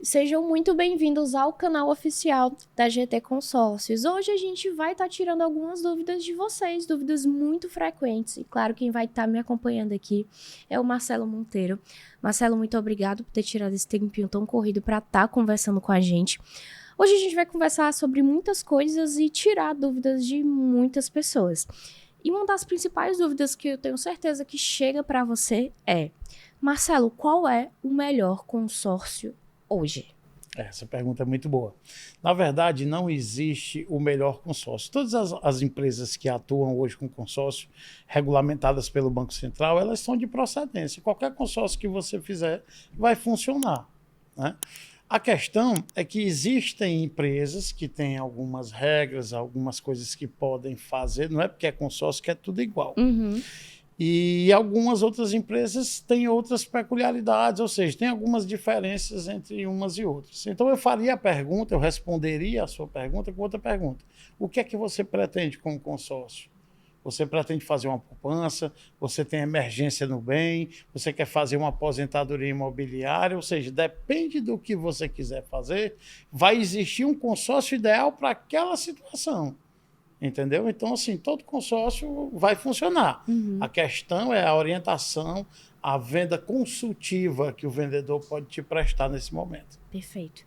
Sejam muito bem-vindos ao canal oficial da GT Consórcios. Hoje a gente vai estar tirando algumas dúvidas de vocês, dúvidas muito frequentes. E claro, quem vai estar me acompanhando aqui é o Marcelo Monteiro. Marcelo, muito obrigado por ter tirado esse tempinho tão corrido para estar conversando com a gente. Hoje a gente vai conversar sobre muitas coisas e tirar dúvidas de muitas pessoas. E uma das principais dúvidas que eu tenho certeza que chega para você é: Marcelo, qual é o melhor consórcio hoje? Essa pergunta é muito boa. Na verdade, não existe o melhor consórcio. Todas as empresas que atuam hoje com consórcio, regulamentadas pelo Banco Central, elas são de procedência. Qualquer consórcio que você fizer vai funcionar, né? A questão é que existem empresas que têm algumas regras, algumas coisas que podem fazer, não é porque é consórcio que é tudo igual. E algumas outras empresas têm outras peculiaridades, ou seja, tem algumas diferenças entre umas e outras. Então eu faria a pergunta, eu responderia a sua pergunta com outra pergunta. O que é que você pretende com o consórcio? Você pretende fazer uma poupança? Você tem emergência no bem? Você quer fazer uma aposentadoria imobiliária? Ou seja, depende do que você quiser fazer, vai existir um consórcio ideal para aquela situação. Entendeu? Então, assim, todo consórcio vai funcionar. A questão é a orientação, a venda consultiva que o vendedor pode te prestar nesse momento. Perfeito.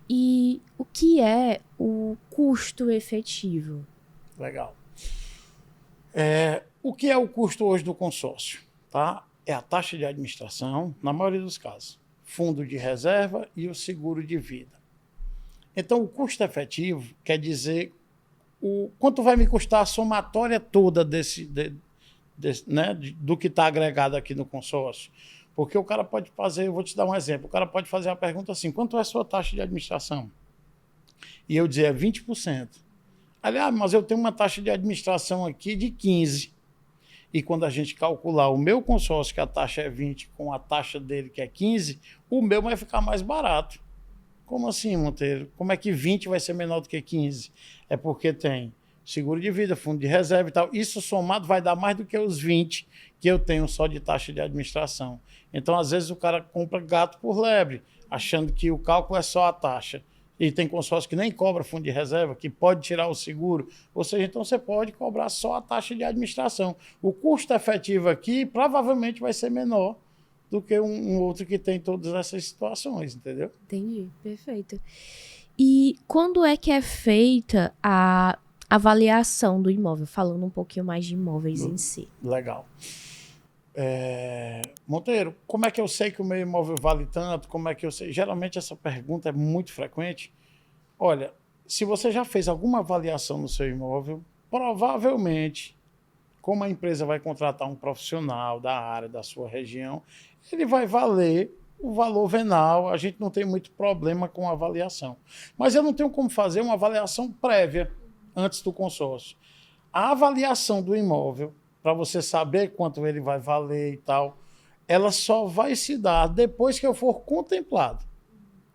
E o que é o custo efetivo? Legal. O que é o custo hoje do consórcio? Tá? É a taxa de administração, na maioria dos casos, fundo de reserva e o seguro de vida. Então, o custo efetivo quer dizer quanto vai me custar a somatória toda né, do que está agregado aqui no consórcio. Porque o cara pode fazer, eu vou te dar um exemplo, o cara pode fazer a pergunta assim: quanto é a sua taxa de administração? E eu dizer, é 20%. Aliás, mas eu tenho uma taxa de administração aqui de 15%. E quando a gente calcular o meu consórcio, que a taxa é 20%, com a taxa dele, que é 15%, o meu vai ficar mais barato. Como assim, Monteiro? Como é que 20 vai ser menor do que 15? É porque tem seguro de vida, fundo de reserva e tal. Isso somado vai dar mais do que os 20 que eu tenho só de taxa de administração. Então, às vezes, o cara compra gato por lebre, achando que o cálculo é só a taxa. E tem consórcio que nem cobra fundo de reserva, que pode tirar o seguro. Ou seja, então você pode cobrar só a taxa de administração. O custo efetivo aqui provavelmente vai ser menor do que um outro que tem todas essas situações, entendeu? Entendi, perfeito. E quando é que é feita a avaliação do imóvel? Falando um pouquinho mais de imóveis em si. Legal. Monteiro, como é que eu sei que o meu imóvel vale tanto? Como é que eu sei? Geralmente essa pergunta é muito frequente. Olha, se você já fez alguma avaliação no seu imóvel, provavelmente, como a empresa vai contratar um profissional da área, da sua região, ele vai valer o valor venal. A gente não tem muito problema com a avaliação. Mas eu não tenho como fazer uma avaliação prévia antes do consórcio. A avaliação do imóvel, para você saber quanto ele vai valer e tal, ela só vai se dar depois que eu for contemplado.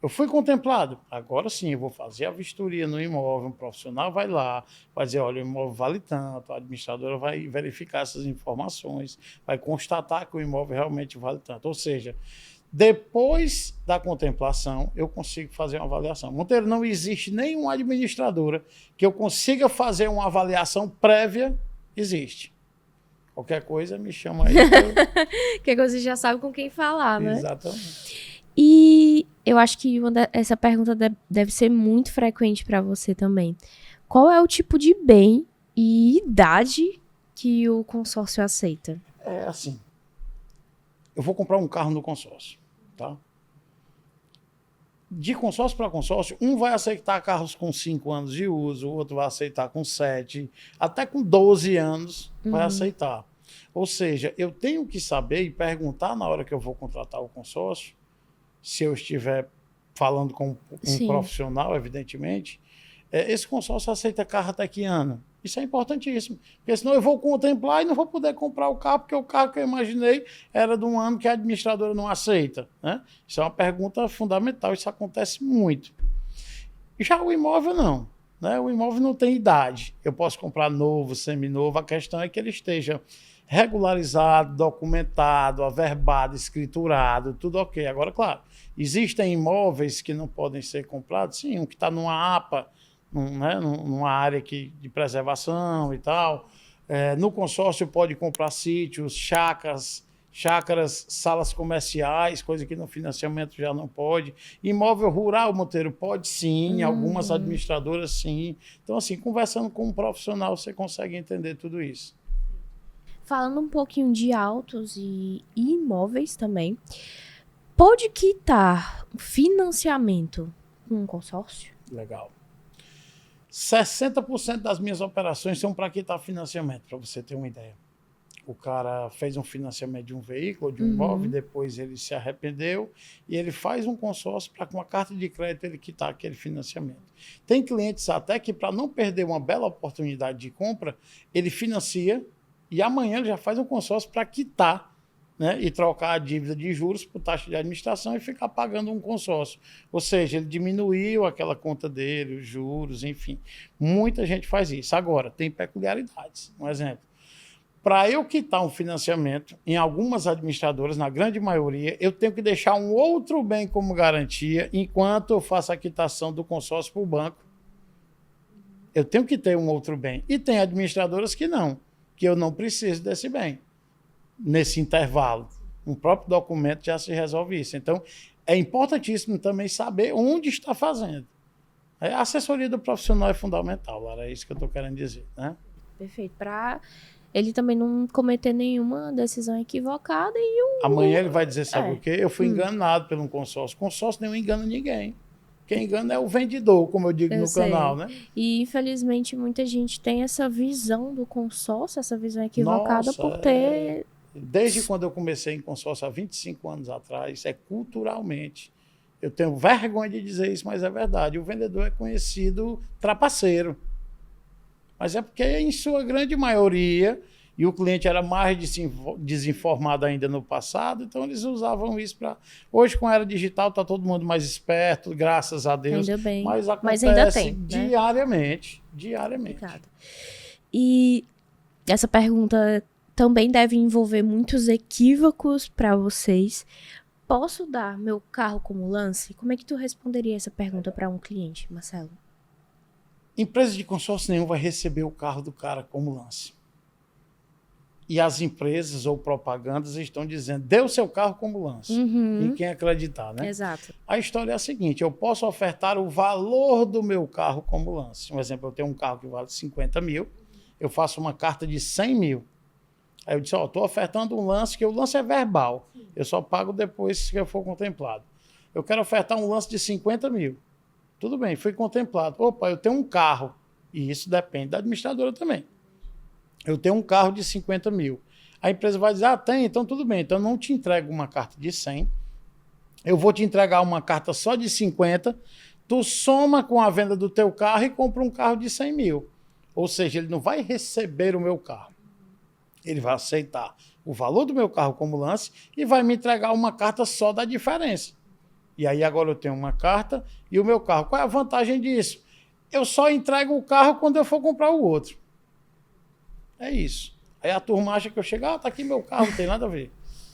Eu fui contemplado, agora sim eu vou fazer a vistoria no imóvel, um profissional vai lá, vai dizer, olha, o imóvel vale tanto, a administradora vai verificar essas informações, vai constatar que o imóvel realmente vale tanto. Ou seja, depois da contemplação, eu consigo fazer uma avaliação. Monteiro, não existe nenhuma administradora que eu consiga fazer uma avaliação prévia. Existe. Qualquer coisa, me chama aí. Que você já sabe com quem falar, né? Exatamente. E eu acho que essa pergunta deve ser muito frequente para você também. Qual é o tipo de bem e idade que o consórcio aceita? É assim, eu vou comprar um carro no consórcio, tá? De consórcio para consórcio, um vai aceitar carros com 5 anos de uso, o outro vai aceitar com 7, até com 12 anos vai aceitar. Ou seja, eu tenho que saber e perguntar na hora que eu vou contratar o consórcio, se eu estiver falando com um profissional, evidentemente, esse consórcio aceita carro até que ano? Isso é importantíssimo, porque senão eu vou contemplar e não vou poder comprar o carro, porque o carro que eu imaginei era de um ano que a administradora não aceita, né? Isso é uma pergunta fundamental, isso acontece muito. Já o imóvel não, né? O imóvel não tem idade, eu posso comprar novo, seminovo, a questão é que ele esteja regularizado, documentado, averbado, escriturado, tudo ok. Agora, claro, existem imóveis que não podem ser comprados, sim, um que está numa APA, numa área de preservação e tal. No consórcio pode comprar sítios, chácaras, salas comerciais, coisa que no financiamento já não pode. Imóvel rural, Monteiro, pode sim, algumas administradoras sim. Então, assim, conversando com um profissional, você consegue entender tudo isso. Falando um pouquinho de autos e imóveis também, pode quitar financiamento com um consórcio? Legal. 60% das minhas operações são para quitar financiamento, para você ter uma ideia. O cara fez um financiamento de um veículo, de um imóvel, depois ele se arrependeu e ele faz um consórcio para com uma carta de crédito ele quitar aquele financiamento. Tem clientes até que, para não perder uma bela oportunidade de compra, ele financia e amanhã ele já faz um consórcio para quitar, né, e trocar a dívida de juros por taxa de administração e ficar pagando um consórcio. Ou seja, ele diminuiu aquela conta dele, os juros, enfim. Muita gente faz isso. Agora, tem peculiaridades. Um exemplo. Para eu quitar um financiamento, em algumas administradoras, na grande maioria, eu tenho que deixar um outro bem como garantia enquanto eu faço a quitação do consórcio para o banco. Eu tenho que ter um outro bem. E tem administradoras que não, que eu não preciso desse bem. Nesse intervalo, um próprio documento já se resolve isso. Então, é importantíssimo também saber onde está fazendo. A assessoria do profissional é fundamental, Lara, é isso que eu estou querendo dizer, né? Perfeito. Para ele também não cometer nenhuma decisão equivocada Amanhã ele vai dizer, sabe o quê? Eu fui enganado por um consórcio. Consórcio não engana ninguém. Quem engana é o vendedor, como eu digo no canal, né? E, infelizmente, muita gente tem essa visão do consórcio, essa visão equivocada por ter... Desde quando eu comecei em consórcio há 25 anos atrás, é culturalmente. Eu tenho vergonha de dizer isso, mas é verdade. O vendedor é conhecido trapaceiro. Mas é porque, em sua grande maioria, e o cliente era mais desinformado ainda no passado, então eles usavam isso para... Hoje, com a era digital, está todo mundo mais esperto, graças a Deus. Ainda bem. Mas acontece ainda tem, diariamente. Obrigada. E essa pergunta também deve envolver muitos equívocos para vocês. Posso dar meu carro como lance? Como é que tu responderia essa pergunta para um cliente, Marcelo? Empresa de consórcio nenhum vai receber o carro do cara como lance. E as empresas ou propagandas estão dizendo, dê o seu carro como lance. E quem acreditar, né? Exato. A história é a seguinte, eu posso ofertar o valor do meu carro como lance. Um exemplo, eu tenho um carro que vale 50 mil, eu faço uma carta de 100 mil. Aí eu disse, estou ofertando um lance, que o lance é verbal. Eu só pago depois que eu for contemplado. Eu quero ofertar um lance de 50 mil. Tudo bem, fui contemplado. Opa, eu tenho um carro. E isso depende da administradora também. Eu tenho um carro de 50 mil. A empresa vai dizer, tem, então tudo bem. Então eu não te entrego uma carta de 100. Eu vou te entregar uma carta só de 50. Tu soma com a venda do teu carro e compra um carro de 100 mil. Ou seja, ele não vai receber o meu carro. Ele vai aceitar o valor do meu carro como lance e vai me entregar uma carta só da diferença. E aí agora eu tenho uma carta e o meu carro. Qual é a vantagem disso? Eu só entrego o carro quando eu for comprar o outro. É isso. Aí a turma acha que eu chego, tá aqui meu carro, não tem nada a ver.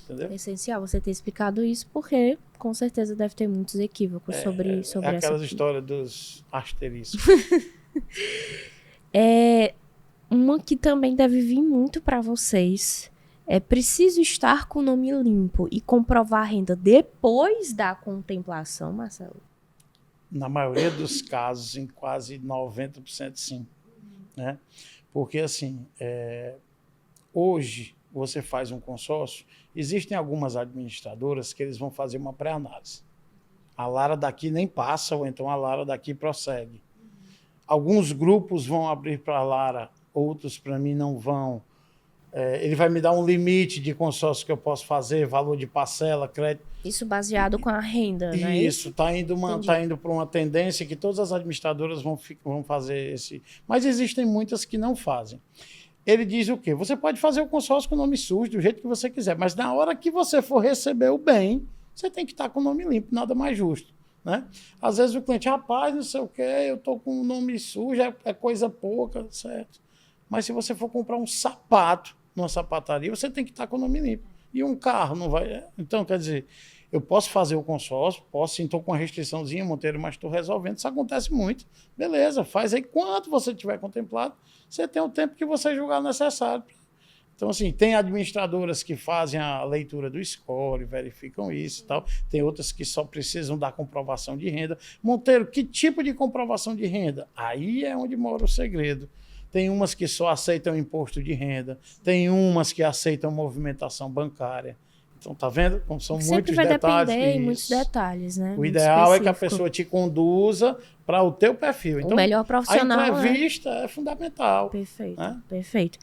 Entendeu? É essencial você ter explicado isso, porque com certeza deve ter muitos equívocos sobre essa... aquelas histórias dos asteriscos. Uma que também deve vir muito para vocês. É preciso estar com o nome limpo e comprovar a renda depois da contemplação, Marcelo? Na maioria dos casos, em quase 90% sim. Né? Porque, assim, hoje você faz um consórcio, existem algumas administradoras que eles vão fazer uma pré-análise. A Lara daqui nem passa, ou então a Lara daqui prossegue. Alguns grupos vão abrir para a Lara, outros para mim não vão. Ele vai me dar um limite de consórcio que eu posso fazer, valor de parcela, crédito. Isso baseado com a renda, não é isso? Está indo para uma tendência que todas as administradoras vão fazer esse... Mas existem muitas que não fazem. Ele diz o quê? Você pode fazer o consórcio com o nome sujo, do jeito que você quiser, mas na hora que você for receber o bem, você tem que estar com o nome limpo, nada mais justo. Né? Às vezes o cliente, rapaz, não sei o quê, eu estou com o nome sujo, é coisa pouca, certo? Mas se você for comprar um sapato, numa sapataria, você tem que estar com o nome limpo. E um carro não vai... Então, quer dizer, eu posso fazer o consórcio, posso sim, estou com uma restriçãozinha, Monteiro, mas estou resolvendo. Isso acontece muito. Beleza, faz aí quanto você tiver contemplado, você tem o tempo que você julgar necessário. Então, assim, tem administradoras que fazem a leitura do score, verificam isso e tal. Tem outras que só precisam da comprovação de renda. Monteiro, que tipo de comprovação de renda? Aí é onde mora o segredo. Tem umas que só aceitam imposto de renda, tem umas que aceitam movimentação bancária. Então, tá vendo? Como são Sempre muitos vai detalhes. depender em muitos detalhes, né? O Muito ideal é que a específico. pessoa te conduza para o teu perfil. Então, O melhor profissional, a entrevista é fundamental. Perfeito, né? perfeito.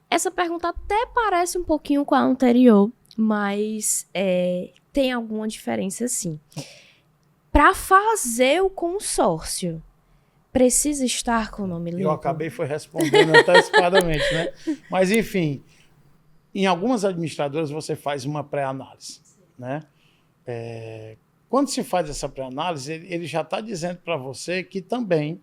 Essa pergunta até parece um pouquinho com a anterior, mas tem alguma diferença sim. Para fazer o consórcio, precisa estar com o nome limpo? Eu acabei foi respondendo antecipadamente, né? Mas, enfim, em algumas administradoras você faz uma pré-análise, né? Quando se faz essa pré-análise, ele já está dizendo para você que também,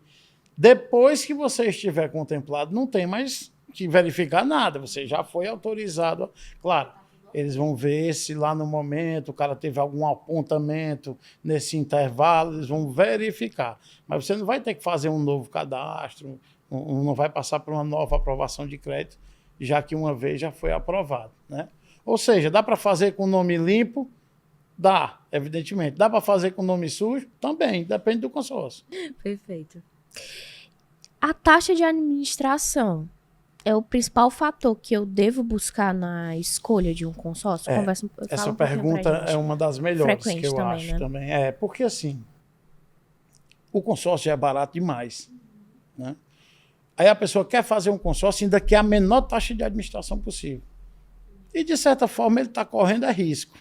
depois que você estiver contemplado, não tem mais que verificar nada, você já foi autorizado. Claro, eles vão ver se lá no momento o cara teve algum apontamento nesse intervalo, eles vão verificar. Mas você não vai ter que fazer um novo cadastro, não vai passar por uma nova aprovação de crédito, já que uma vez já foi aprovado, né? Ou seja, dá para fazer com nome limpo? Dá, evidentemente. Dá para fazer com nome sujo? Também, depende do consórcio. Perfeito. A taxa de administração é o principal fator que eu devo buscar na escolha de um consórcio? Essa pergunta é uma das melhores Frequente que eu também, acho né? também. Porque assim, o consórcio já é barato demais, né? Aí a pessoa quer fazer um consórcio e ainda quer a menor taxa de administração possível. E, de certa forma, ele está correndo risco.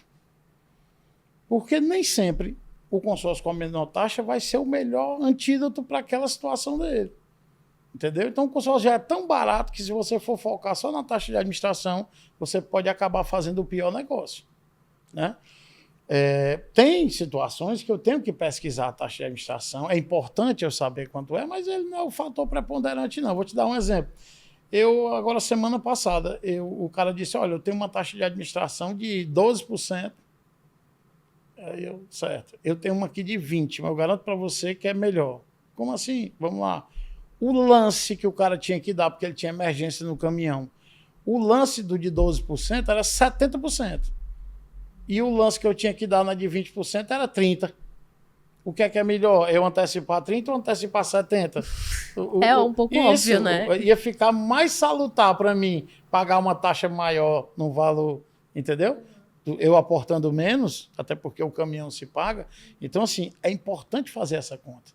Porque nem sempre o consórcio com a menor taxa vai ser o melhor antídoto para aquela situação dele. Entendeu? Então o consórcio já é tão barato que se você for focar só na taxa de administração, você pode acabar fazendo o pior negócio, né? Tem situações que eu tenho que pesquisar a taxa de administração, é importante eu saber quanto é, mas ele não é o fator preponderante não. Vou te dar um exemplo. Agora, semana passada, o cara disse, olha, eu tenho uma taxa de administração de 12%. Certo, eu tenho uma aqui de 20%, mas eu garanto para você que é melhor. Como assim? Vamos lá. O lance que o cara tinha que dar, porque ele tinha emergência no caminhão, o lance do de 12% era 70%. E o lance que eu tinha que dar na de 20% era 30%. O que é melhor? Eu antecipar 30% ou antecipar 70%? É um pouco óbvio, né? Ia ficar mais salutar para mim pagar uma taxa maior no valor, entendeu? Eu aportando menos, até porque o caminhão se paga. Então, assim, é importante fazer essa conta.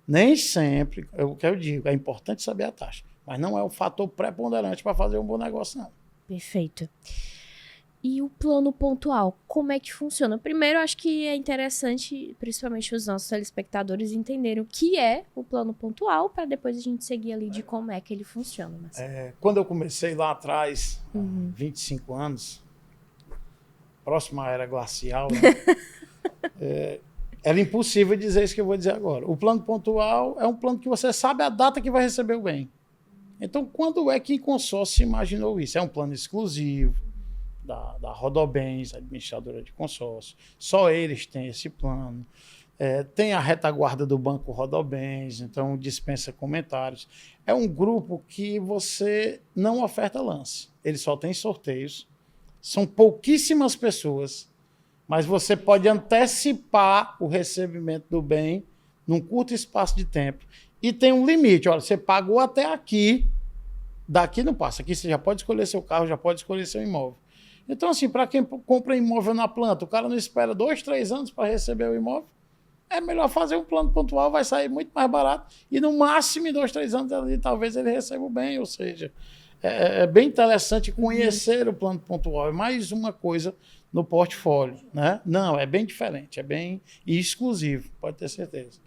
Nem sempre, o que eu digo, é importante saber a taxa, mas não é o fator preponderante para fazer um bom negócio, não. Perfeito. E o plano pontual, como é que funciona? Primeiro, acho que é interessante, principalmente os nossos telespectadores, entenderem o que é o plano pontual, para depois a gente seguir ali de como é que ele funciona. Quando eu comecei lá atrás, 25 anos, próximo à era glacial, né? Era impossível dizer isso que eu vou dizer agora. O plano pontual é um plano que você sabe a data que vai receber o bem. Então, quando é que em consórcio se imaginou isso? É um plano exclusivo da Rodobens, administradora de consórcio. Só eles têm esse plano. Tem a retaguarda do Banco Rodobens, então dispensa comentários. É um grupo que você não oferta lance. Ele só tem sorteios. São pouquíssimas pessoas, mas você pode antecipar o recebimento do bem num curto espaço de tempo. E tem um limite. Olha, você pagou até aqui, daqui não passa. Aqui você já pode escolher seu carro, já pode escolher seu imóvel. Então, assim, para quem compra imóvel na planta, o cara não espera 2, 3 anos para receber o imóvel, é melhor fazer um plano pontual, vai sair muito mais barato. E no máximo, em 2, 3 anos, ali, talvez ele receba o bem. Ou seja, é bem interessante conhecer o plano pontual. É mais uma coisa no portfólio, né? Não, é bem diferente, é bem exclusivo, pode ter certeza.